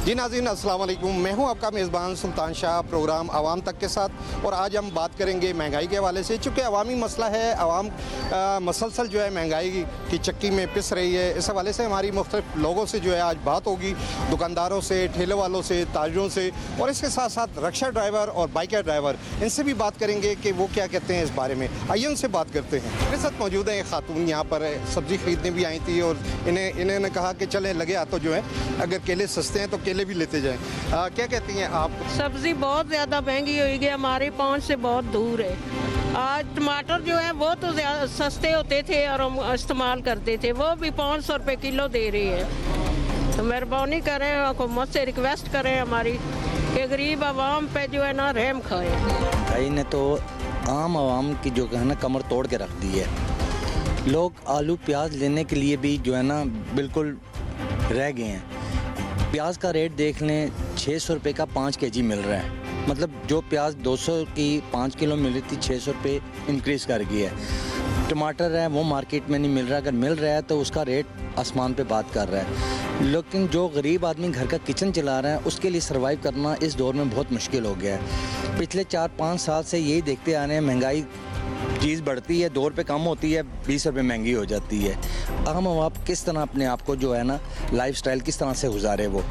जी नाज़रीन अस्सलाम वालेकुम, मैं हूं आपका मेज़बान सुल्तान शाह, प्रोग्राम आवाम तक के साथ। और आज हम बात करेंगे महंगाई के हवाले से, चूँकि अवामी मसला है। आवाम मसलसल जो है महंगाई की चक्की में पिस रही है। इस हवाले से हमारी मुख्तलिफ लोगों से जो है आज बात होगी, दुकानदारों से, ठेले वालों से, ताजरों से, और इसके साथ साथ रिक्शा ड्राइवर और बाइकर ड्राइवर, इनसे भी बात करेंगे कि वो क्या कहते हैं इस बारे में। आइए उनसे बात करते हैं। मेरे साथ मौजूद है एक खातून, यहाँ पर सब्ज़ी खरीदने भी आई थी और इन्होंने कहा कि चलें लगे हाथों जो है अगर केले सस्ते हैं तो केले भी लेते जाएं। क्या कहती हैं आप? सब्जी बहुत ज़्यादा महंगी हो गई, हमारे पहुंच से बहुत दूर है। आज टमाटर जो है वो तो सस्ते होते थे और हम इस्तेमाल करते थे, वो भी 500 रुपये किलो दे रही है। तो मेहरबानी करें, हुकूमत से रिक्वेस्ट करें हमारी कि गरीब आवाम पे जो है ना रहम खाए। भाई ने तो आम आवाम की जो है ना कमर तोड़ के रख दी है। लोग आलू प्याज लेने के लिए भी जो है ना बिल्कुल रह गए हैं। प्याज का रेट देख लें, 600 रुपये का 5 केजी मिल रहा है। मतलब जो प्याज 200 की 5 किलो मिल रही थी, 600 रुपये इंक्रीज़ कर गई है। टमाटर है वो मार्केट में नहीं मिल रहा, अगर मिल रहा है तो उसका रेट आसमान पे बात कर रहा है। लेकिन जो गरीब आदमी घर का किचन चला रहा है उसके लिए सर्वाइव करना इस दौर में बहुत मुश्किल हो गया है। पिछले 4-5 साल से यही देखते आ रहे हैं, महंगाई चीज़ बढ़ती है, 2 रुपये कम होती है, 20 रुपये महंगी हो जाती है। आम आवाम किस तरह अपने आप को जो है ना लाइफस्टाइल किस तरह से गुजारे। वो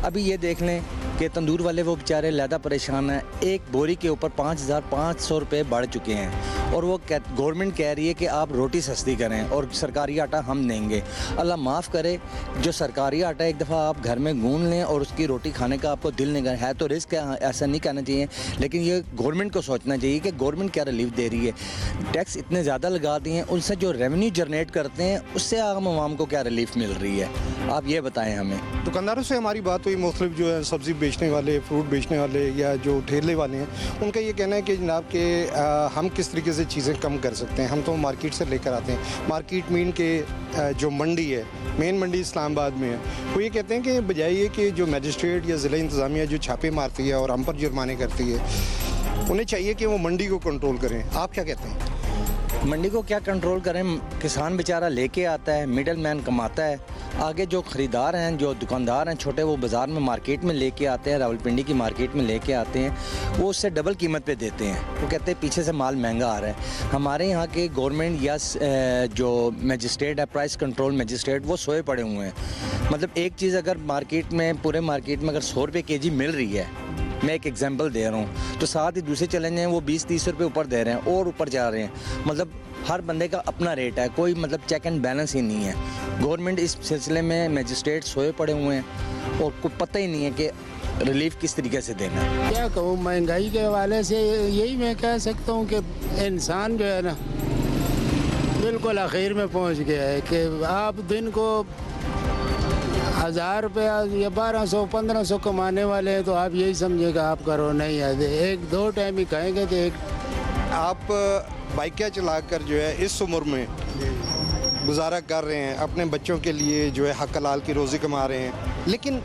अभी ये देख लें कि तंदूर वाले वो बेचारे लहदा परेशान हैं। एक बोरी के ऊपर 5,500 रुपये बढ़ चुके हैं और वो गवर्नमेंट कह रही है कि आप रोटी सस्ती करें और सरकारी आटा हम देंगे। अल्लाह माफ़ करे, जो सरकारी आटा एक दफ़ा आप घर में गूंद लें और उसकी रोटी खाने का आपको दिल नहीं है तो रिस्क है, ऐसा नहीं कहना चाहिए। लेकिन ये गवर्नमेंट को सोचना चाहिए कि गवर्नमेंट क्या रिलीफ दे रही है। टैक्स इतने ज़्यादा लगा दिए हैं, उनसे जो रेवेन्यू जनरेट करते हैं उससे आम आवाम को क्या रिलीफ मिल रही है, आप ये बताएं हमें। दुकानदारों से हमारी बात हुई, मुख्तलिफ जो है सब्ज़ी बेचने वाले, फ्रूट बेचने वाले या जो ठेले वाले हैं, उनका ये कहना है कि जनाब के हम किस तरीके से चीज़ें कम कर सकते हैं। हम तो मार्केट से लेकर आते हैं। मार्केट मीन के जो मंडी है, मेन मंडी इस्लामाबाद में है, वो ये कहते हैं कि बजाय ये कि जो मजिस्ट्रेट या ज़िला इंतज़ामिया जो छापे मारती है और हम पर जुर्माने करती है, उन्हें चाहिए कि वो मंडी को कंट्रोल करें। आप क्या कहते हैं? मंडी को क्या कंट्रोल करें, किसान बेचारा लेके आता है, मिडल मैन कमाता है, आगे जो ख़रीदार हैं, जो दुकानदार हैं छोटे, वो बाज़ार में मार्केट में लेके आते हैं, रावलपिंडी की मार्केट में लेके आते हैं, वो उससे डबल कीमत पे देते हैं। वो कहते हैं पीछे से माल महंगा आ रहा है। हमारे यहाँ के गवर्नमेंट या जो मजिस्ट्रेट है, प्राइस कंट्रोल मजिस्ट्रेट, वो सोए पड़े हुए हैं। मतलब एक चीज़ अगर मार्केट में, पूरे मार्केट में अगर 100 रुपये केजी मिल रही है, मैं एक एग्जांपल दे रहा हूँ, तो साथ ही दूसरे चैलेंज हैं वो 20-30 रुपये ऊपर दे रहे हैं और ऊपर जा रहे हैं। मतलब हर बंदे का अपना रेट है, कोई मतलब चेक एंड बैलेंस ही नहीं है। गवर्नमेंट इस सिलसिले में मजिस्ट्रेट सोए पड़े हुए हैं और कुछ पता ही नहीं है कि रिलीफ किस तरीके से देना है। क्या कहूँ, महंगाई के हवाले से यही मैं कह सकता हूँ कि इंसान जो है ना बिल्कुल आखिर में पहुँच गया है कि आप दिन को 1,000 रुपया या 1,200-1,500 कमाने वाले हैं तो आप यही समझेगा आप करो नहीं है, 1-2 टाइम ही खाएंगे तो एक। आप बाइकें चलाकर जो है इस उम्र में गुजारा कर रहे हैं, अपने बच्चों के लिए जो है हक हलाल की रोज़ी कमा रहे हैं, लेकिन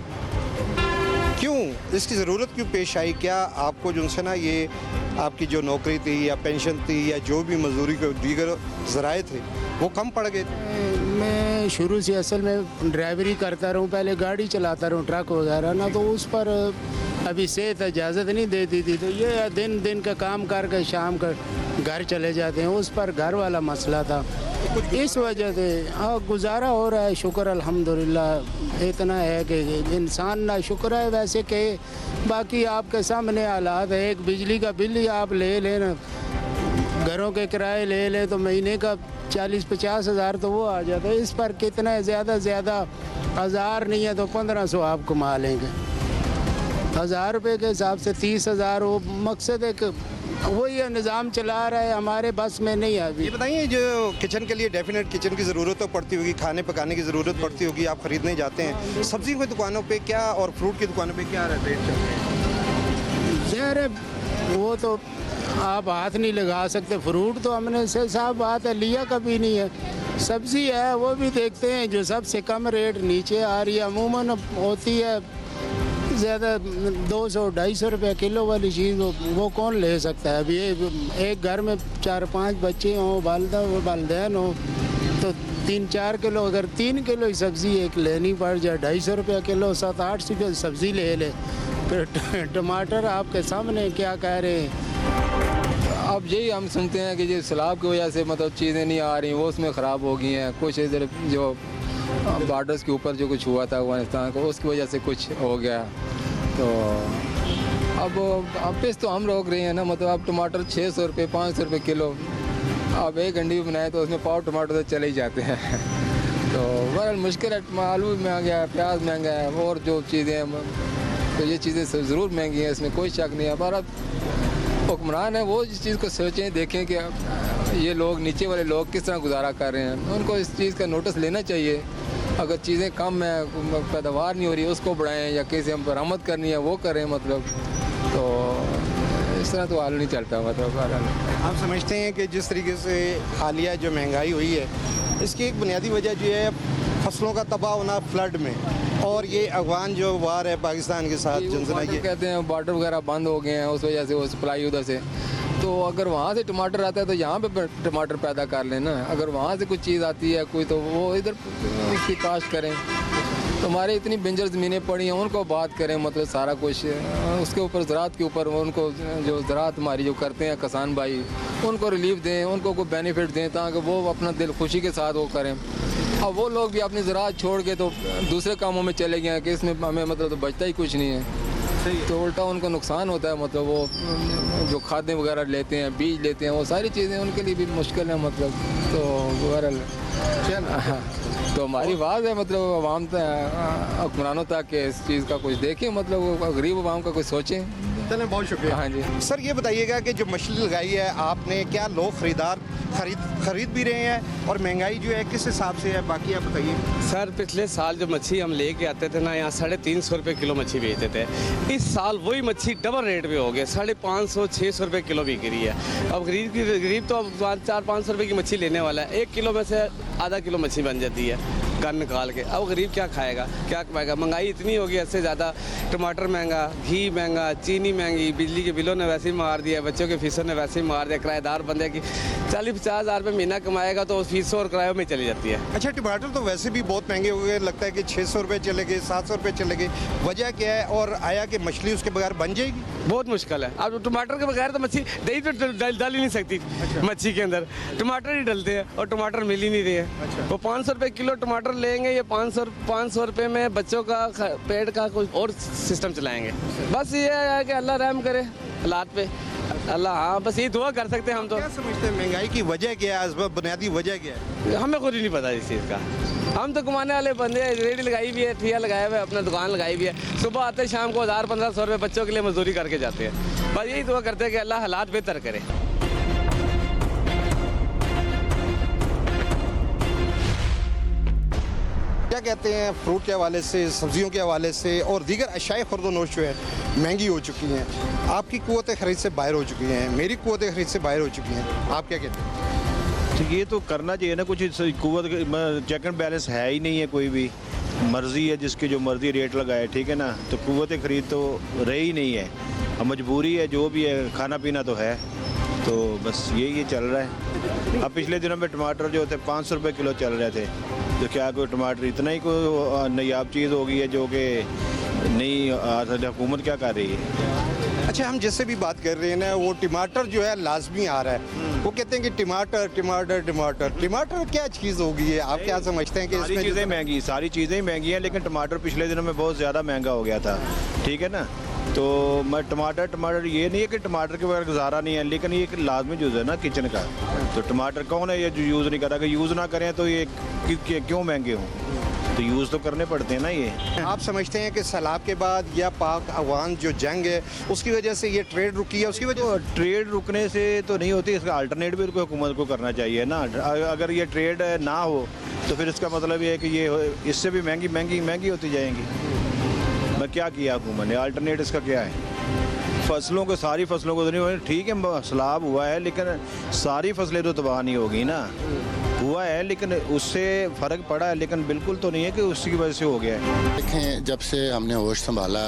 क्यों इसकी ज़रूरत क्यों पेश आई? क्या आपको जो उनसे ना ये आपकी जो नौकरी थी या पेंशन थी या जो भी मजदूरी के दीगर ज़राए थे वो कम पड़ गए? मैं शुरू से असल में ड्राइवरी करता रहूँ, पहले गाड़ी चलाता रहूँ ट्रक वगैरह ना, तो उस पर अभी सेहत इजाज़त नहीं देती थी, तो ये दिन दिन का काम करके शाम का घर चले जाते हैं, उस पर घर वाला मसला था, इस वजह से हाँ गुजारा हो रहा है। शुक्र अल्हम्दुलिल्लाह इतना है कि इंसान ना शुक्र है वैसे कि बाकी आपके सामने हालात है। एक बिजली का बिल ही आप ले लें ना, घरों के किराए ले लें तो महीने का 40-50 हज़ार तो वो आ जाता है। इस पर कितना ज़्यादा 1,000 नहीं है तो 1,500 आप कमा लेंगे। 1,000 रुपये के हिसाब से 30,000, वो मकसद है कि वही निज़ाम चला रहा है, हमारे बस में नहीं है अभी। ये बताइए, जो किचन के लिए डेफिनेट किचन की ज़रूरत तो पड़ती होगी, खाने पकाने की ज़रूरत पड़ती होगी, आप ख़रीदने जाते हैं, सब्ज़ी की दुकानों पे क्या और फ्रूट की दुकानों पे क्या रेट चल रहे हैं? ज़हर वो तो आप हाथ नहीं लगा सकते। फ्रूट तो हमने से साफ बात है लिया कभी नहीं है। सब्ज़ी है वो भी देखते हैं जो सबसे कम रेट नीचे आ रही है, अमूमन होती है ज़्यादा 200-250 रुपये किलो वाली चीज़, वो कौन ले सकता है। अभी एक घर में 4-5 बच्चे हों, वालदा हो वालदैन हो, तो 3-4 किलो, अगर 3 किलो ही सब्ज़ी एक लेनी पड़ जाए 250 रुपया किलो, 7-8 रुपये सब्ज़ी ले ले, फिर टमाटर आपके सामने क्या कह रहे हैं। अब यही हम सुनते हैं कि ये सैलाब की वजह से मतलब चीज़ें नहीं आ रही, वो उसमें ख़राब हो गई हैं। कुछ इधर जो बॉर्डर्स के ऊपर जो कुछ हुआ था अफगानिस्तान को, उसकी वजह से कुछ हो गया। तो अब पेश तो हम रोक रहे हैं ना, मतलब अब टमाटर 600 रुपये 500 रुपये किलो, अब एक अंडी बनाए तो उसमें पाव टमाटर तो चले ही जाते हैं। तो बहरहाल मुश्किल है, आलू भी महंगा है, प्याज महंगा है, और जो चीज़ें हैं तो ये चीज़ें ज़रूर महंगी हैं, इसमें कोई शक नहीं है। पर अब हुक्मरान है वो इस चीज़ को सोचें, देखें कि ये लोग नीचे वाले लोग किस तरह गुजारा कर रहे हैं, उनको इस चीज़ का नोटिस लेना चाहिए। अगर चीज़ें कम है, पैदावार नहीं हो रही, उसको बढ़ाएं, या किसी हम बरामद करनी है वो करें, मतलब तो इस तरह तो हाल नहीं चलता। मतलब आप समझते हैं कि जिस तरीके से हालिया जो महंगाई हुई है, इसकी एक बुनियादी वजह जो है फसलों का तबाह होना फ्लड में, और ये अफगान जो वार है पाकिस्तान के साथ जनसना, ये कहते हैं बॉर्डर वगैरह बंद हो गए हैं, उस वजह से वो सप्लाई उधर से, तो अगर वहाँ से टमाटर आता है तो यहाँ पे टमाटर पैदा कर लेना, अगर वहाँ से कुछ चीज़ आती है कोई, तो वो इधर उसकी काश्त करें। तो हमारे इतनी बंजर ज़मीनें पड़ी हैं, उनको बात करें, मतलब सारा कुछ उसके ऊपर ज़राअत के ऊपर, उनको जो ज़राअत हमारी जो करते हैं किसान भाई, उनको रिलीफ दें, उनको कोई बेनिफिट दें, ताकि वो अपना दिल खुशी के साथ वो करें। अब वो लोग भी अपनी ज़राअत छोड़ के तो दूसरे कामों में चले गए हैं कि इसमें हमें मतलब तो बचता ही कुछ नहीं है, तो उल्टा उनको नुकसान होता है। मतलब वो जो खादें वगैरह लेते हैं, बीज लेते हैं, वो सारी चीज़ें उनके लिए भी मुश्किल है। मतलब तो बहरहाल तो हमारी बात है, मतलब आवाम हुक्मरानों तक के इस चीज़ का कुछ देखें, मतलब गरीब आवाम का कुछ सोचें। चलें, बहुत शुक्रिया। हाँ जी सर, ये बताइएगा कि जो मछली लगाई है आपने, क्या लोग खरीदार खरीद भी रहे हैं, और महंगाई जो है किस हिसाब से है, बाकी आप बताइए। सर पिछले साल जो मच्छी हम लेके आते थे ना, यहाँ 350 रुपये किलो मच्छी बेचते थे। इस साल वही मच्छी डबल रेट पे हो गया, 550-600 रुपये किलो बिक रही है। अब गरीब तो अब 400-500 रुपये की मच्छी लेने वाला है, 1 किलो में से आधा किलो मच्छी बन जाती है घर निकाल के। अब गरीब क्या खाएगा, क्या कमाएगा? महंगाई इतनी होगी, इससे ज़्यादा टमाटर महंगा, घी महंगा, चीनी महंगी, बिजली के बिलों ने वैसे ही मार दिया, बच्चों के फीसों ने वैसे ही मार दिया। किराएदार बंदे की 40-50 हज़ार रुपये महीना कमाएगा तो फीसों और किरायों में चली जाती है। अच्छा, टमाटर तो वैसे भी बहुत महंगे हो गए, लगता है कि 600 रुपये चले गए, 700 रुपये चले गए, वजह क्या है? और आया कि मछली उसके बगैर बन जाएगी? बहुत मुश्किल है। अब टमाटर के बगैर तो मच्छी दही तो डाल ही नहीं सकती। मच्छी के अंदर टमाटर ही डलते हैं, और टमाटर मिल ही नहीं रहे हैं। वो 500 रुपये किलो टमाटर लेंगे, ये 500 रुपये में बच्चों का पेट का कुछ और सिस्टम चलाएंगे। बस ये है कि अल्लाह रहम करे हालात पे, अल्लाह। हाँ, बस ये दुआ कर सकते हैं हम तो। क्या समझते हैं महंगाई की वजह क्या है, बुनियादी वजह क्या है? हमें खुद ही नहीं पता इस चीज़ का। हम तो कमाने वाले बंदे, रेडी लगाई भी है, ठिया लगाए हुए, अपना दुकान लगाई भी है, सुबह आते शाम को 1000-1500 रुपये बच्चों के लिए मजदूरी करके जाते हैं। बस यही दुआ करते हैं कि अल्लाह हालात बेहतर करे। क्या कहते हैं, फ्रूट के हवाले से, सब्जियों के हवाले से और दीगर अशाए खुर्दोनोश जो है महंगी हो चुकी हैं, आपकी कुव्वत खरीद से बाहर हो चुकी हैं, मेरी कुव्वत खरीद से बाहर हो चुकी हैं, आप क्या कहते हैं? ठीक, ये तो करना चाहिए ना कुछ। कुव्वत चेक एंड बैलेंस है ही नहीं है, कोई भी मर्जी है जिसकी जो मर्जी रेट लगाए, ठीक है ना। तो कुव्वत खरीद तो रही ही नहीं है, अब मजबूरी है, जो भी है, खाना पीना तो है, तो बस यही चल रहा है। अब पिछले दिनों में टमाटर जो थे 500 रुपये किलो चल रहे थे, तो क्या कोई टमाटर इतना ही कोई नायाब चीज़ हो गई है जो कि नहीं हुकूमत क्या कर रही है? अच्छा, हम जैसे भी बात कर रहे हैं ना, वो टमाटर जो है लाजमी आ रहा है, वो कहते हैं कि टमाटर टमाटर टमाटर टमाटर क्या चीज़ हो गई है? आप क्या समझते हैं कि सारी चीज़ें महंगी, सारी चीज़ें ही महंगी हैं, लेकिन टमाटर पिछले दिनों में बहुत ज़्यादा महंगा हो गया था, ठीक है ना। तो मैं टमाटर ये नहीं है कि टमाटर के बगैर गुजारा नहीं है, लेकिन ये एक लाजमी जुज़ है ना किचन का। तो टमाटर कौन है ये जो यूज़ नहीं कर रहा? अगर यूज़ ना करें तो ये क्यों महंगे हों? तो यूज़ तो करने पड़ते हैं ना ये। आप समझते हैं कि सैलाब के बाद या पाक अफगान जो जंग है उसकी वजह से ये ट्रेड रुकी है? उसकी वजह ट्रेड रुकने से तो नहीं होती, इसका अल्टरनेट भी हुकूमत को करना चाहिए ना। अगर ये ट्रेड ना हो तो फिर इसका मतलब ये है कि ये इससे भी महंगी होती जाएंगी। मैं क्या किया हुकूमत ने, अल्टरनेट इसका क्या है? फसलों को, सारी फसलों को तो नहीं, ठीक है सैलाब हुआ है, लेकिन सारी फसलें तो तबाह नहीं होगी ना। हुआ है, लेकिन उससे फ़र्क पड़ा है, लेकिन बिल्कुल तो नहीं है कि उसकी वजह से हो गया है। देखें, जब से हमने होश संभाला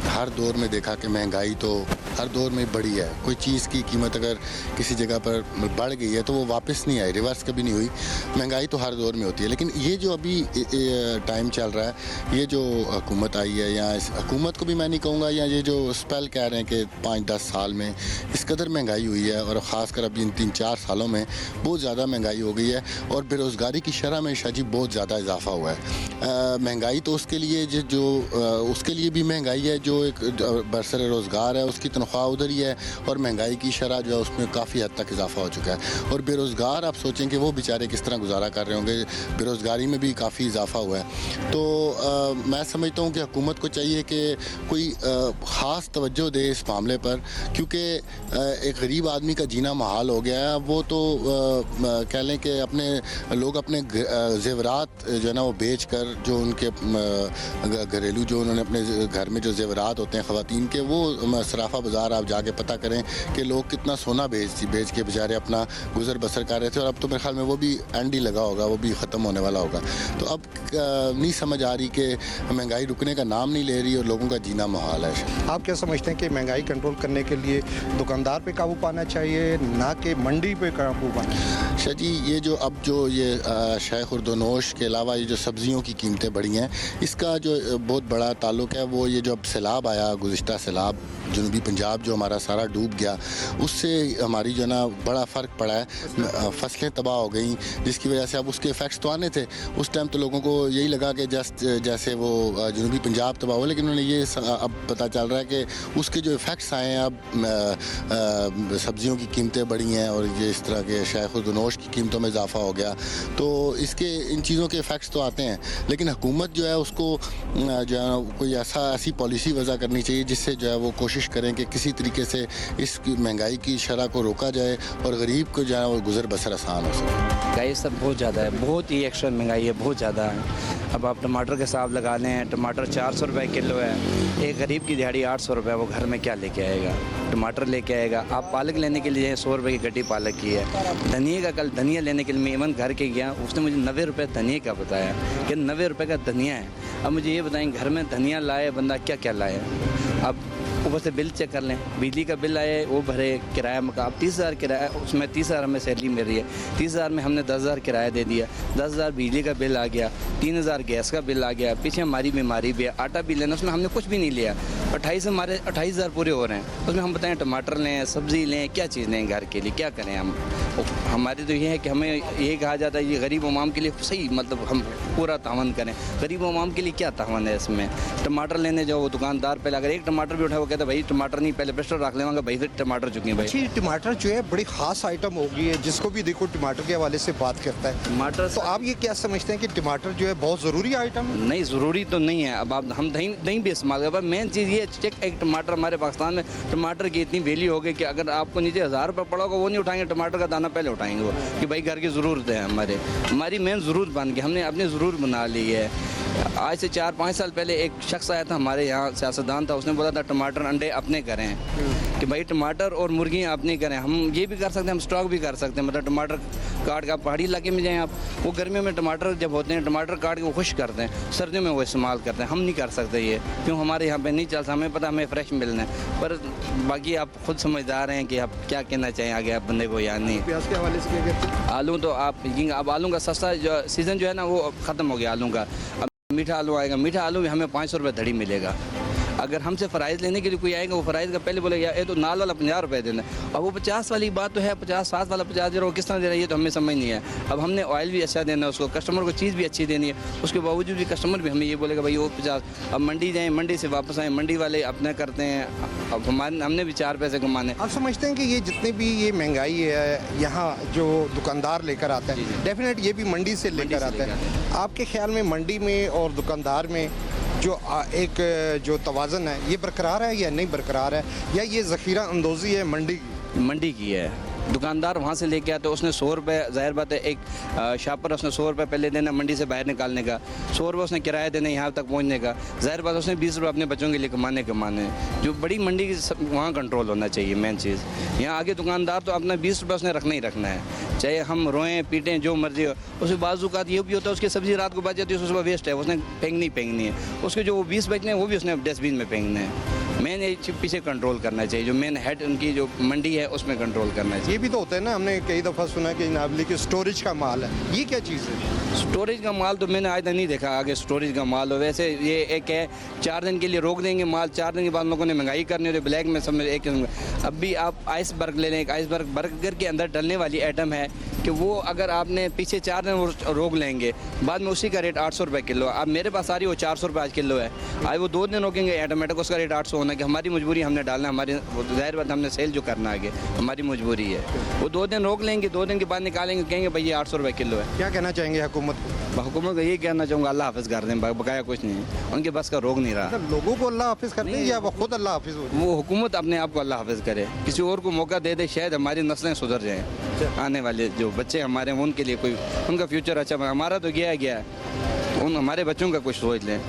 हर दौर में देखा कि महंगाई तो हर दौर में बढ़ी है। कोई चीज़ की कीमत अगर किसी जगह पर बढ़ गई है तो वो वापस नहीं आई, रिवर्स कभी नहीं हुई। महंगाई तो हर दौर में होती है, लेकिन ये जो अभी टाइम चल रहा है, ये जो हुकूमत आई है, या इस हुकूमत को भी मैं नहीं कहूँगा, या ये जो स्पेल कह रहे हैं कि 5-10 साल में इस कदर महंगाई हुई है, और ख़ासकर अब इन 3-4 सालों में बहुत ज़्यादा महंगाई हो गई है, और बेरोज़गारी की शरह में शायद बहुत ज़्यादा इजाफा हुआ है। महंगाई तो उसके लिए जो उसके लिए भी महंगाई है जो एक बरसर रोज़गार है, उसकी तनख्वाह उधर ही है, और महंगाई की शरह जो है उसमें काफ़ी हद तक इजाफा हो चुका है। और बेरोज़गार आप सोचें कि वो बेचारे किस तरह गुजारा कर रहे होंगे, बेरोज़गारी में भी काफ़ी इजाफा हुआ है। तो मैं समझता हूँ कि हुकूमत को चाहिए कि कोई ख़ास तवज्जो दे इस मामले पर, क्योंकि एक गरीब आदमी का जीना महाल हो गया है। वो तो कह लें कि अपने लोग अपने ज़ेवरात जो है ना वो बेच कर, जो उनके घरेलू जो उन्होंने अपने घर में जो ज़ेवरात होते हैं ख़वातीन के, वो सराफा बाज़ार आप जाके पता करें कि लोग कितना सोना बेच के बेचारे अपना गुजर बसर कर रहे थे। और अब तो मेरे ख्याल में वो भी एंड ही लगा होगा, वो भी ख़त्म होने वाला होगा। तो अब नहीं समझ आ रही कि महंगाई रुकने का नाम नहीं ले रही और लोगों का जीना मुहाल है। आप क्या समझते हैं कि महंगाई कंट्रोल करने के लिए दुकानदार पे काबू पाना चाहिए, ना कि मंडी पे काबू पाना? शाह जी, ये जो अब जो ये शेख उर्दोनोश के अलावा ये जो सब्ज़ियों की कीमतें बढ़ी हैं, इसका जो बहुत बड़ा ताल्लुक़ है वो ये जो अब सैलाब आया, गुज़िश्ता सैलाब जनूबी पंजाब जो हमारा सारा डूब गया, उससे हमारी जो ना बड़ा फ़र्क पड़ा है। फसलें तबाह हो गई, जिसकी वजह से अब उसके इफ़ेक्ट्स तो आने थे। उस टाइम तो लोगों को यही लगा कि जैसे वो जनूबी पंजाब तबाह हो, लेकिन उन्हें ये अब पता चल रहा है कि उसके जो इफ़ेक्ट्स आए हैं, अब सब्ज़ियों की कीमतें बढ़ी हैं और ये इस तरह के शेख उर्दोनोश की कीमतों में इजाफा हो गया। तो इसके इन चीज़ों के इफ़ेक्ट्स तो आते हैं, लेकिन हुकूमत जो है उसको जो है कोई ऐसी पॉलिसी वज़ा करनी चाहिए जिससे जो है वो कोशिश करें कि किसी तरीके से इस महंगाई की शरह को रोका जाए और गरीब को जो है वो गुजर बसर आसान हो सके। महंगाई सब बहुत ज़्यादा है, बहुत ही एक्स्ट्रा महंगाई है, बहुत ज़्यादा है। अब आप टमाटर के हिसाब लगा लें, टमाटर 400 रुपये किलो है, एक गरीब की दिहाड़ी 800 रुपये, वो घर में क्या लेके आएगा? टमाटर लेके आएगा। आप पालक लेने के लिए 100 रुपये की गड्डी पालक की है। धनिया का, कल धनिया लेने के लिए मैं इवन घर के गया, उसने मुझे 90 रुपये धनिया का बताया कि 90 रुपये का धनिया है। अब मुझे ये बताएं, घर में धनिया लाए बंदा क्या क्या लाए? अब ऊपर से बिल चेक कर लें, बिजली का बिल आए, वो भरे, किराया मका, अब 30,000 किराया, उसमें 30,000 हमें सैलरी मिल रही है, 30,000 में हमने 10,000 किराया दे दिया, 10,000 बिजली का बिल आ गया, 3,000 गैस का बिल आ गया, पीछे हमारी बीमारी भी है, आटा भी लेना, उसमें हमने कुछ भी नहीं लिया, 28,000 पूरे हो रहे हैं। उसमें हम बताएं टमाटर लें, सब्ज़ी लें, क्या चीज़ लें घर के लिए, क्या करें हम? हमारी तो ये है कि हमें ये कहा जाता है ये गरीब अवाम के लिए सही, मतलब हम पूरा तावन करें। गरीब अवाम के लिए क्या तावन है इसमें? टमाटर लेने जाओ, दुकानदार पहले अगर एक टमाटर भी उठाए, वो कहता भाई टमाटर नहीं, पहले प्रेशर रख लेवांगा भाई, फिर टमाटर चुके भाई। अच्छी टमाटर जो है बड़ी ख़ास आइटम हो गई है, जिसको भी देखो टमाटर के हवाले से बात करता है। टमाटर तो आप ये क्या समझते हैं कि टमाटर जो है बहुत ज़रूरी आइटम है? नहीं, ज़रूरी तो नहीं है। अब आप हम दही भी इस्तेमाल कर, मेन चीज़ ये चेक, एक टमाटर हमारे पाकिस्तान में टमाटर की इतनी वैल्यू हो गई कि अगर आपको नीचे 1000 रुपये पड़ा होगा वो नहीं उठाएंगे, टमाटर का दाना पहले उठाएंगे वो, कि भाई घर की ज़रूरत है, हमारी मेन ज़रूरत बन गई, हमने अपनी ज़रूरत बना ली है। आज से 4-5 साल पहले एक शख्स आया था हमारे यहाँ, सियासतदान था, उसने बोला था टमाटर अंडे अपने करें, कि भाई टमाटर और मुर्गियाँ अपनी करें। हम ये भी कर सकते हैं, हम स्टॉक भी कर सकते हैं, मतलब टमाटर काट के आप पहाड़ी इलाके में जाएँ आप, वो गर्मियों में टमाटर जब होते हैं, टमाटर काट के वो खुश करते हैं, सर्दियों में वो इस्तेमाल करते हैं। हम नहीं कर सकते ये, क्यों? हमारे यहाँ पे नहीं चलता, हमें पता हमें फ्रेश मिलना है। पर बाकी आप खुद समझदार हैं कि आप क्या कहना चाहिए आगे आप बंदे को, या नहीं। प्याज के हवाले से क्या कहते हैं? आलू तो अब आलू का सस्ता जो सीज़न जो है ना वो ख़त्म हो गया आलू का। अब मीठा आलू आएगा, मीठा आलू भी हमें 500 रुपये धड़ी मिलेगा। अगर हमसे फ़राइज़ लेने के लिए कोई आएगा, वो फ़राइज़ का पहले बोलेगा ये तो नाल वाला 50 रुपये देना, अब वो 50 वाली बात तो है, 50-60 वाला 50 दे रहा, वो किस तरह दे रहा है ये तो हमें समझ नहीं है। अब हमने ऑयल भी अच्छा देना है उसको, कस्टमर को चीज़ भी अच्छी देनी है, उसके बावजूद भी कस्टमर भी हमें ये बोलेगा भाई वो 50। अब मंडी जाएँ, मंडी से वापस आएँ, मंडी वाले अपना करते हैं, अब हमने भी 4 पैसे कमाने। आप समझते हैं कि ये जितने भी ये महंगाई है यहाँ जो दुकानदार लेकर आता है, डेफिनेट ये भी मंडी से लेकर आता है। आपके ख्याल में मंडी में और दुकानदार में जो एक जो तवाज़न है ये बरकरार है या नहीं बरकरार है, या ये ज़ख़ीरा अंदोज़ी है मंडी की? मंडी की है, दुकानदार वहाँ से लेके आता है, उसने 100 रुपये, जाहिर बात है एक शॉपर उसने 100 रुपये पहले देना मंडी से बाहर निकालने का, 100 रुपये उसने किराया देना यहाँ तक पहुँचने का, जाहिर बात है उसने 20 रुपये अपने बच्चों के लिए कमाने जो बड़ी मंडी की वहाँ कंट्रोल होना चाहिए मेन चीज़। यहाँ आगे दुकानदार तो अपना 20 रुपये उसने रखना ही रखना है, चाहे हम रोएं पीटें जो मर्जी हो। उसके बाजू का ये भी होता है उसकी सब्ज़ी रात को बच जाती है, उसको वेस्ट है, उसने फेंकनी है, उसके जो 20 बचने हैं वो भी उसने डस्टबिन में फेंकने हैं। मेन ये पीछे कंट्रोल करना चाहिए, जो मेन हेड उनकी जो मंडी है उसमें कंट्रोल करना चाहिए। ये भी तो होता है ना, हमने कई दफ़ा सुना कि नावली की स्टोरेज का माल है, ये क्या चीज़ है? स्टोरेज का माल तो मैंने आज तक नहीं देखा आगे स्टोरेज का माल हो। वैसे ये एक है 4 दिन के लिए रोक देंगे माल, 4 दिन के बाद लोगों ने महंगाई करनी होती है, ब्लैक में सब में एक किस्म का। अब भी आप आइसबर्ग ले लें, एक आइसबर्ग बर्गर के अंदर डलने वाली आइटम है कि वो अगर आपने पीछे 4 दिन रोक लेंगे, बाद में उसी का रेट 800 रुपये किलो। अब मेरे पास आ रही वो 400 रुपये आज किलो है, आज वो 2 दिन रोकेंगे ऑटोमेटिक उसका रेट 800 होना कि हमारी मजबूरी, हमने डालना, हमारी जाहिर बात हमने सेल जो करना आगे हमारी मजबूरी है। वो 2 दिन रोक लेंगे, 2 दिन के बाद निकालेंगे, कहेंगे भाई ये 800 रुपये किलो है। क्या कहना चाहेंगे हुकूमत को? हुकूमत को यही कहना चाहूँगा अल्लाह हाफिज़ कर दें, बकाया कुछ नहीं है, उनके बस का रोक नहीं रहा। लोगों को अल्लाह हाफिज़ कर दें या वो खुद अल्लाह हाफिज़ हो? वो हुकूमत अपने आप को अल्लाह हाफिज़ करे, किसी और को मौका दे दे, शायद हमारी नस्लें सुधर जाएँ, आने वाले जो बच्चे हमारे हैं उनके लिए कोई उनका फ्यूचर अच्छा। हमारा तो गया है, उन हमारे बच्चों का कुछ सोच लें।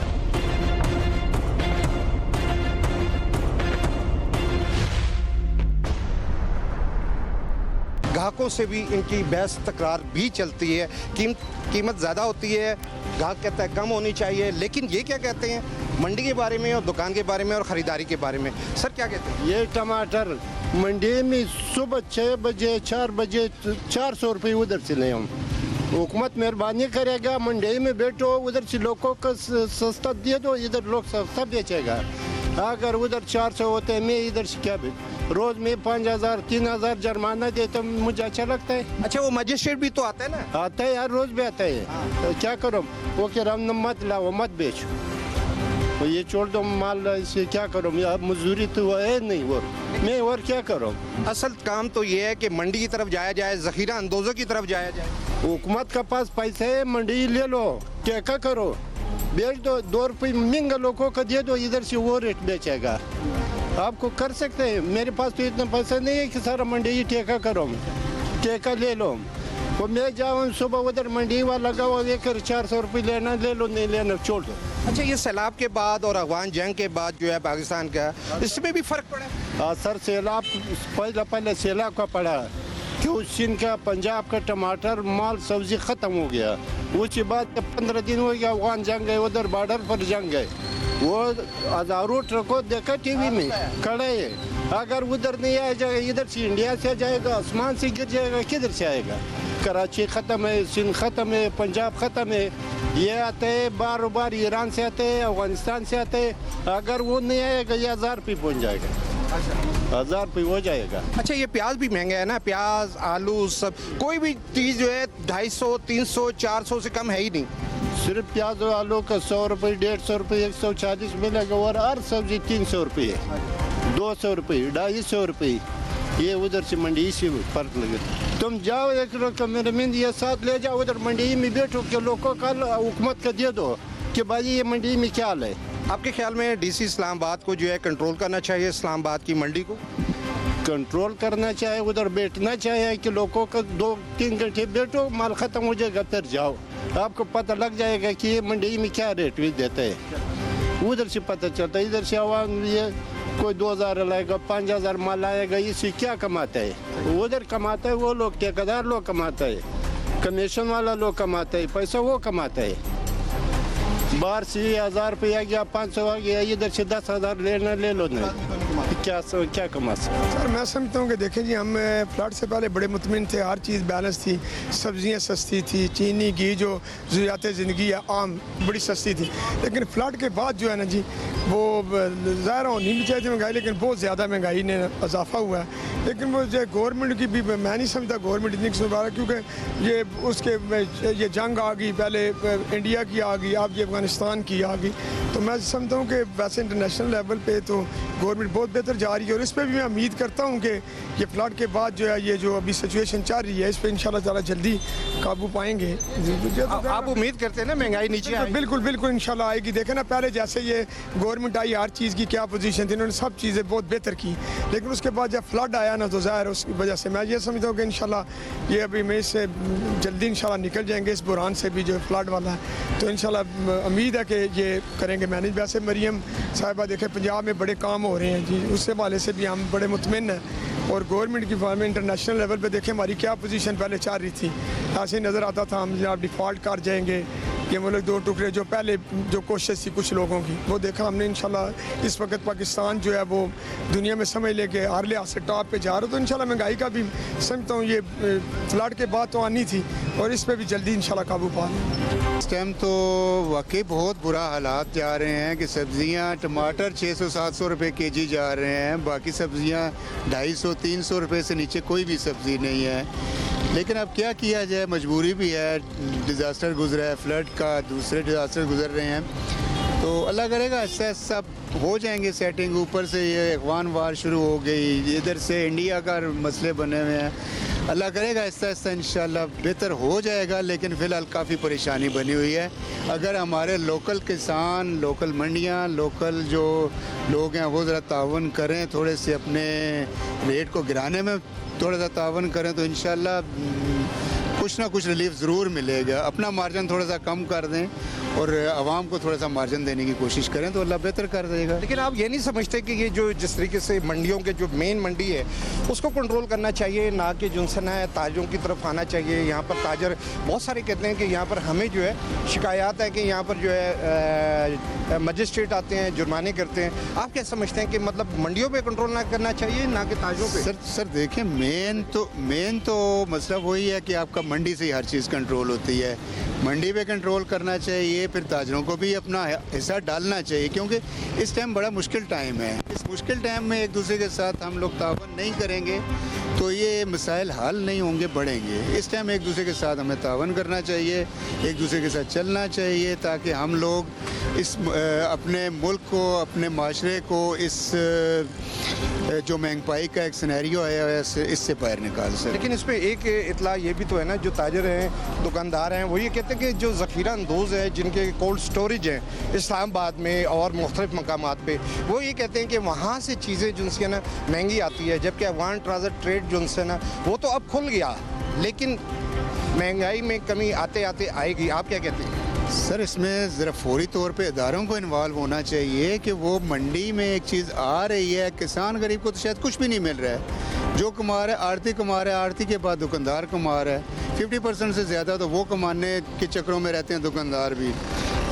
ग्राहकों से भी इनकी बहस तकरार भी चलती है, कीमत ज़्यादा होती है, ग्राहक कहता है कम होनी चाहिए, लेकिन ये क्या कहते हैं मंडी के बारे में और दुकान के बारे में और ख़रीदारी के बारे में? सर क्या कहते हैं? ये टमाटर मंडी में सुबह 6 बजे 4 बजे 400 रुपये उधर से ले हम। हुकूमत मेहरबानी करेगा, मंडी में बैठो, उधर से लोगों को सस्ता दे दो, इधर लोग सस्ता बेचेगा। अगर उधर 400 होते हैं, मैं इधर से क्या रोज में 5000 3000 जुर्माना देता हूँ, मुझे अच्छा लगता है। अच्छा, वो मजिस्ट्रेट भी तो आता है ना? आता है यार, रोज भी आता है। तो क्या करो, वो कह रहा मत लाओ मत बेचो, तो ये छोड़ दो माल, इसे क्या करूँ, अब मजदूरी तो है नहीं, और मैं और क्या करूँ। असल काम तो ये है कि मंडी की तरफ जाया जाए, ज़ख़ीरा अंदोज़ों की तरफ जाया जाए। हुकूमत के पास पैसे है, मंडी ले लो, क्या करो, बेच दो, 2 रुपये महंगा लोगों को दे दो, इधर से वो रेट बेचेगा। आपको कर सकते हैं, मेरे पास तो इतना पैसा नहीं है कि सारा मंडी ही ठेका करो, ठेका ले लो। वो मैं जाऊँ सुबह उधर मंडी वाला लगाओ, लेकर 400 रुपये लेना ले लो, नहीं लेना छोड़ दो। अच्छा, ये सैलाब के बाद और अफगान जंग के बाद जो है पाकिस्तान का, इसमें भी फ़र्क पड़ा? हाँ सर, सैलाब पहले सैलाब का पड़ा, क्यों सिंध का पंजाब का टमाटर माल सब्जी ख़त्म हो गया। उसके बाद 15 दिन हो गया अफगान जंग गए, उधर बॉर्डर पर जंग गए, वो हज़ारों ट्रकों देखा टीवी में खड़े है। अगर उधर नहीं आ जाएगा, इधर से इंडिया से जाएगा, आसमान से गिर जाएगा, किधर से आएगा? कराची ख़त्म है, सिंध ख़त्म है, पंजाब ख़त्म है, ये आते हैं बार बार ईरान से आते हैं, अफगानिस्तान से आते हैं। अगर वो नहीं आएगा, ये 1000 रुपये पहुँच जाएगा, 1000 रुपये हो जाएगा। अच्छा, ये प्याज भी महंगा है ना? प्याज, आलू, सब कोई भी चीज़ जो है 250 300 400 से कम है ही नहीं। सिर्फ प्याज और आलू का 100 रुपये 150 रुपये 140 मिलेगा, और हर सब्जी 300 रुपये 200 रुपये 250 रुपये, ये उधर से मंडी से फर्क लगे। तुम जाओ एक रकम मेरे मिंद ये साथ ले जाओ, उधर मंडी में बैठो के लोगों का हुकूमत का दे दो कि भाई ये मंडी में क्या हाल है। आपके ख्याल में डीसी इस्लामाबाद को जो है कंट्रोल करना चाहिए, इस्लामाबाद की मंडी को कंट्रोल करना चाहिए, उधर बैठना चाहिए कि लोगों का 2-3 घंटे बैठो, माल ख़त्म हो जाएगा फिर जाओ, आपको पता लग जाएगा कि ये मंडी में क्या रेट भी देते हैं। उधर से पता चलता है, इधर से आवाम ये कोई 2000 लाएगा, 5000 माल आएगा, इससे क्या कमाता है? उधर कमाता है वो लोग, ठेकेदार लोग कमाता है, कमीशन वाला लोग कमाता है, पैसा वो कमाता है। बाहर से 1000 रुपये आ गया, 500 आ गया, इधर से 10,000 लेना ले लो, नहीं क्या कमा सकते? सर मैं समझता हूँ कि देखें जी, हम फ्लड से पहले बड़े मुतमिन थे, हर चीज़ बैलेंस थी, सब्जियाँ सस्ती थी, चीनी घी जो ज़रूरियात ज़िंदगी है आम बड़ी सस्ती थी। लेकिन फ्लड के बाद जो है ना जी, वो ज़ाहिर होनी भी चाहिए महंगाई, लेकिन बहुत ज़्यादा महंगाई ने इजाफा हुआ है। लेकिन वो जो गवर्नमेंट की भी मैं नहीं समझता गवर्नमेंट इतनी कसूरवार है, क्योंकि ये उसके ये जंग आ गई, पहले इंडिया की आ गई, अब ये अफगानिस्तान की आ गई। तो मैं समझता हूँ कि वैसे इंटरनेशनल लेवल पे तो गवर्नमेंट बहुत बेहतर किधर जा रही है, और इस पर भी मैं उम्मीद करता हूँ कि ये फ्लड के बाद जो है ये जो अभी सिचुएशन चल रही है इस पर इंशाल्लाह ताला जल्दी काबू पाएंगे। आप उम्मीद करते हैं ना महंगाई नीचे आएगी? बिल्कुल बिल्कुल इंशाल्लाह आएगी। देखें ना, पहले जैसे ये गवर्नमेंट आई हर चीज़ की क्या पोजीशन थी, इन्होंने सब चीज़ें बहुत बेहतर की, लेकिन उसके बाद जब फ्लड आया ना तो ज़ाहिर उसकी वजह से मैं ये समझता हूँ कि इंशाल्लाह ये अभी में इससे जल्दी इंशाल्लाह निकल जाएंगे इस बुरान से भी जो फ्लड वाला है, तो इंशाल्लाह उम्मीद है कि ये करेंगे मैनेज। वैसे मरियम साहिबा देखें पंजाब में बड़े काम हो रहे हैं जी, उस हवाले से भी हम बड़े मुतमिन हैं, और गवर्नमेंट की फॉर्म में इंटरनेशनल लेवल पे देखें हमारी क्या पोजीशन पहले चल रही थी, ऐसे ही नज़र आता था हम जनाब डिफ़ॉल्ट कर जाएंगे, ये मुल्क दो टुकड़े जो पहले जो कोशिश थी कुछ लोगों की वो देखा हमने। इंशाल्लाह इस वक्त पाकिस्तान जो है वो दुनिया में समझ लेके हर लिहाज से टॉप पे जा रहा, तो इंशाल्लाह महंगाई का भी समझता हूँ ये फ्लड के बाद तो आनी थी, और इस पर भी जल्दी इंशाल्लाह काबू पा लें। इस टाइम तो वाकई बहुत बुरा हालात जा रहे हैं कि सब्ज़ियाँ टमाटर 600-700 रुपये केजी जा रहे हैं, बाकी सब्ज़ियाँ 250-300 रुपये से नीचे कोई भी सब्ज़ी नहीं है। लेकिन अब क्या किया जाए, मजबूरी भी है, डिज़ास्टर गुजरा है, फ्लड का दूसरे डिज़ास्टर गुजर रहे हैं, तो अल्लाह करेगा ऐसा सब हो जाएंगे सेटिंग। ऊपर से ये अफगान वार शुरू हो गई, इधर से इंडिया का मसले बने हुए हैं, अल्लाह करेगा आहिस्ता आहिस्ता इंशाल्लाह बेहतर हो जाएगा, लेकिन फ़िलहाल काफ़ी परेशानी बनी हुई है। अगर हमारे लोकल किसान, लोकल मंडियाँ, लोकल जो लोग हैं वो ज़रा तावन करें, थोड़े से अपने रेट को गिराने में थोड़ा सा तावन करें, तो इंशाल्लाह कुछ ना कुछ रिलीफ ज़रूर मिलेगा। अपना मार्जिन थोड़ा सा कम कर दें और आवाम को थोड़ा सा मार्जिन देने की कोशिश करें तो अल्लाह बेहतर कर देगा। लेकिन आप ये नहीं समझते कि ये जो जिस तरीके से मंडियों के जो मेन मंडी है उसको कंट्रोल करना चाहिए, ना कि जो है ताजरों की तरफ आना चाहिए? यहाँ पर ताजर बहुत सारे कहते हैं कि यहाँ पर हमें जो है शिकायत है कि यहाँ पर जो है मजिस्ट्रेट आते हैं, जुर्माने करते हैं। आप क्या समझते हैं कि मतलब मंडियों पे कंट्रोल ना करना चाहिए, ना कि ताजरों पे? सर देखें, मेन तो मसला वही है कि आपका मंडी से ही हर चीज़ कंट्रोल होती है। मंडी पे कंट्रोल करना चाहिए, फिर ताजरों को भी अपना हिस्सा डालना चाहिए, क्योंकि इस टाइम बड़ा मुश्किल टाइम है। इस मुश्किल टाइम में एक दूसरे के साथ हम लोग तावन नहीं करेंगे तो ये मसाइल हल नहीं होंगे, बढ़ेंगे। इस टाइम एक दूसरे के साथ हमें तावन करना चाहिए, एक दूसरे के साथ चलना चाहिए, ताकि हम लोग इस अपने मुल्क को, अपने माशरे को इस जो महंगाई का एक सिनेरियो है इससे बाहर निकाल सकें। लेकिन इस पर एक इतला ये भी तो है ना, जो ताजर हैं, दुकानदार हैं, वो ये कहते हैं कि जो ज़ख़ीरा अंदोज़ है, जिनके कोल्ड स्टोरेज हैं इस्लामाबाद में और मुख्तलिफ मकामात पे, वो ये कहते हैं कि वहाँ से चीज़ें जो है ना महंगी आती है, जबकि अफगान ट्रांजिट ट्रेड जो है ना वो तो अब खुल गया, लेकिन महंगाई में कमी आते आते आएगी। आप क्या कहते हैं? सर इसमें ज़रा फौरी तौर पे इदारों को इन्वॉल्व होना चाहिए कि वो मंडी में एक चीज़ आ रही है, किसान गरीब को तो शायद कुछ भी नहीं मिल रहा है, जो कमा रहा है आड़ती कमा रहा है, आड़ती के बाद दुकानदार कमा रहा है, 50% से ज़्यादा तो वो कमाने के चक्करों में रहते हैं दुकानदार भी।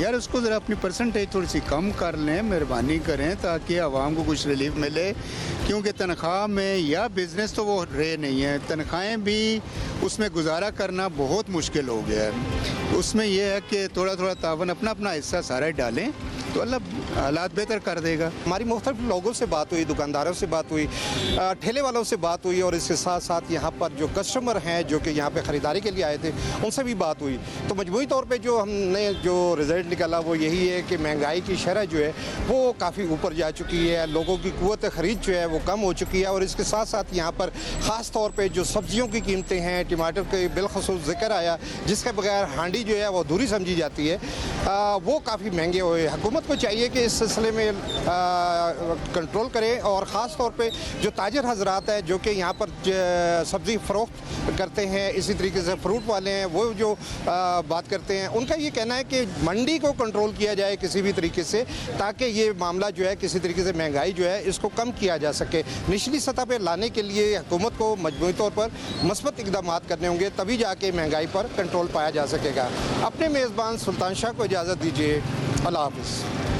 यार उसको ज़रा अपनी परसेंटेज थोड़ी सी कम कर लें, मेहरबानी करें, ताकि आवाम को कुछ रिलीफ मिले, क्योंकि तनख्वाह में या बिज़नेस तो वो रहे नहीं है, तनख्वाहें भी उसमें गुजारा करना बहुत मुश्किल हो गया है। उसमें यह है कि थोड़ा थोड़ा तावन अपना अपना हिस्सा सारा डालें तो अल्लाह हालात बेहतर कर देगा। हमारी मुख्तलिफ लोगों से बात हुई, दुकानदारों से बात हुई, ठेले वालों से बात हुई, और इसके साथ साथ यहाँ पर जो कस्टमर हैं जो कि यहाँ पे ख़रीदारी के लिए आए थे उनसे भी बात हुई। तो मजमूई तौर पे जो हमने जो रिज़ल्ट निकाला वो यही है कि महंगाई की शरह जो है वो काफ़ी ऊपर जा चुकी है, लोगों की क़ुव्वत ख़रीद जो है वो कम हो चुकी है, और इसके साथ साथ यहाँ पर ख़ास तौर पर जो सब्ज़ियों की कीमतें हैं, टमाटर के बिलखसूस ज़िक्र आया, जिसके बगैर हांडी जो है वो अधूरी समझी जाती है, वो काफ़ी महंगे हुए। हुकूमत को चाहिए कि इस सिलसिले में कंट्रोल करें, और ख़ास तौर पे जो ताजर हजरात हैं जो कि यहाँ पर सब्ज़ी फ़रोख्त करते हैं, इसी तरीके से फ्रूट वाले हैं, वो जो बात करते हैं, उनका ये कहना है कि मंडी को कंट्रोल किया जाए किसी भी तरीके से, ताकि ये मामला जो है किसी तरीके से महंगाई जो है इसको कम किया जा सके। निचली सतह पर लाने के लिए हुकूमत को मजमूई तौर पर मस्बत इक़दाम करने होंगे, तभी जाके महंगाई पर कंट्रोल पाया जा सकेगा। अपने मेज़बान सुल्तान शाह को इजाज़त दीजिए। अल्लाह हाफ़िज़।